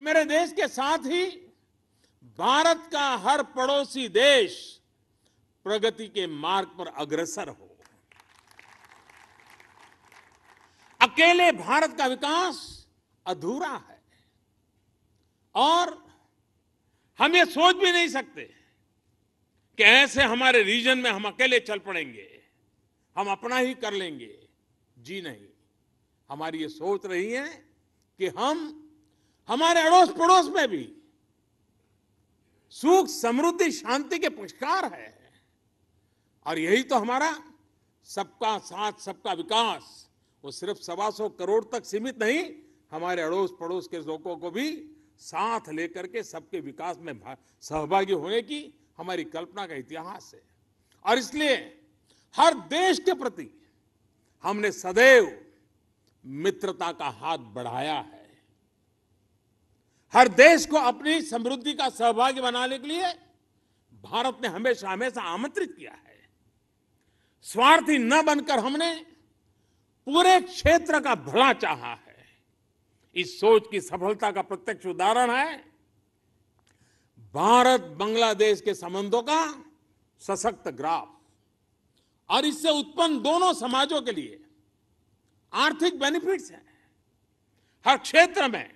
मेरे देश के साथ ही भारत का हर पड़ोसी देश प्रगति के मार्ग पर अग्रसर हो। अकेले भारत का विकास अधूरा है और हम ये सोच भी नहीं सकते कि ऐसे हमारे रीजन में हम अकेले चल पड़ेंगे, हम अपना ही कर लेंगे। जी नहीं, हमारी ये सोच रही है कि हम हमारे अड़ोस पड़ोस में भी सुख, समृद्धि, शांति के पुरस्कार है। और यही तो हमारा सबका साथ सबका विकास, वो सिर्फ 125 करोड़ तक सीमित नहीं, हमारे अड़ोस पड़ोस के लोगों को भी साथ लेकर के सबके विकास में सहभागी होने की हमारी कल्पना का इतिहास है। और इसलिए हर देश के प्रति हमने सदैव मित्रता का हाथ बढ़ाया है। हर देश को अपनी समृद्धि का सहभागी बनाने के लिए भारत ने हमेशा हमेशा आमंत्रित किया है। स्वार्थी न बनकर हमने पूरे क्षेत्र का भला चाहा है। इस सोच की सफलता का प्रत्यक्ष उदाहरण है भारत बांग्लादेश के संबंधों का सशक्त ग्राफ और इससे उत्पन्न दोनों समाजों के लिए आर्थिक बेनिफिट्स हैं। हर क्षेत्र में,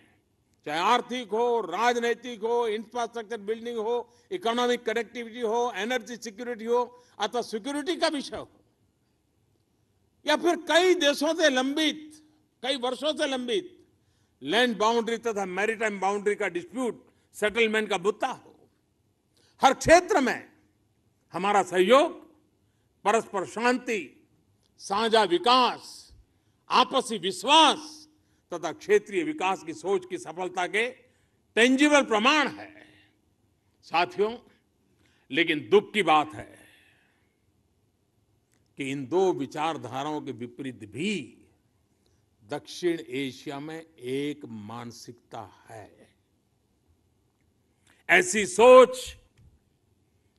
चाहे आर्थिक हो, राजनीतिक हो, इंफ्रास्ट्रक्चर बिल्डिंग हो, इकोनॉमिक कनेक्टिविटी हो, एनर्जी सिक्योरिटी हो अथवा सिक्योरिटी का विषय हो, या फिर कई देशों से लंबित, कई वर्षों से लंबित लैंड बाउंड्री तथा मैरीटाइम बाउंड्री का डिस्प्यूट सेटलमेंट का मुद्दा हो, हर क्षेत्र में हमारा सहयोग परस्पर शांति, साझा विकास, आपसी विश्वास तथा क्षेत्रीय विकास की सोच की सफलता के टेंजिबल प्रमाण है। साथियों, लेकिन दुख की बात है कि इन दो विचारधाराओं के विपरीत भी दक्षिण एशिया में एक मानसिकता है। ऐसी सोच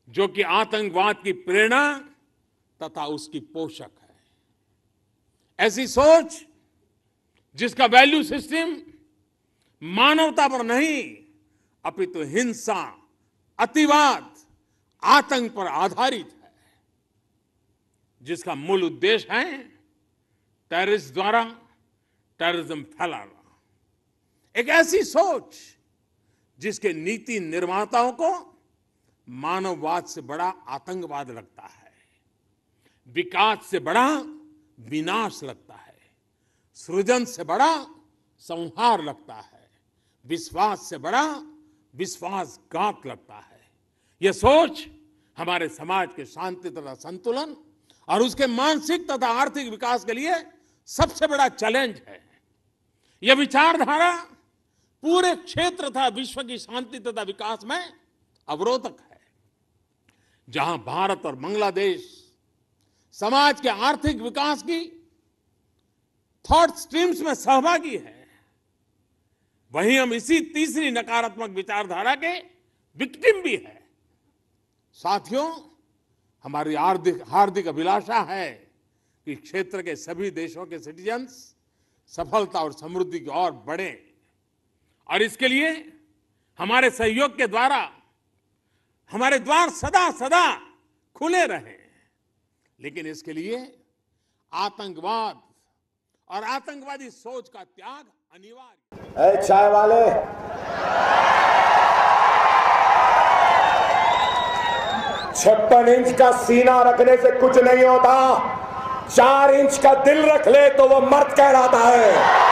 जो कि आतंकवाद की प्रेरणा तथा उसकी पोषक है। ऐसी सोच जिसका वैल्यू सिस्टम मानवता पर नहीं अपितु हिंसा, अतिवाद, आतंक पर आधारित है, जिसका मूल उद्देश्य है टेररिस्ट द्वारा टेररिज्म फैलाना। एक ऐसी सोच जिसके नीति निर्माताओं को मानववाद से बड़ा आतंकवाद लगता है, विकास से बड़ा विनाश लगता है, सृजन से बड़ा संहार लगता है, विश्वास से बड़ा विश्वासघात लगता है। यह सोच हमारे समाज के शांति तथा संतुलन और उसके मानसिक तथा आर्थिक विकास के लिए सबसे बड़ा चैलेंज है। यह विचारधारा पूरे क्षेत्र तथा विश्व की शांति तथा विकास में अवरोधक है। जहां भारत और बांग्लादेश समाज के आर्थिक विकास की थॉट स्ट्रीम्स में सहभागी है, वहीं हम इसी तीसरी नकारात्मक विचारधारा के विक्टिम भी है। साथियों, हमारी हार्दिक अभिलाषा है कि क्षेत्र के सभी देशों के सिटीजन्स सफलता और समृद्धि की ओर बढ़े और इसके लिए हमारे सहयोग के द्वारा हमारे द्वार सदा सदा खुले रहें। लेकिन इसके लिए आतंकवाद और आतंकवादी सोच का त्याग अनिवार्य है। चाय वाले, 56 इंच का सीना रखने से कुछ नहीं होता, 4 इंच का दिल रख ले तो वो मर्द कहलाता है।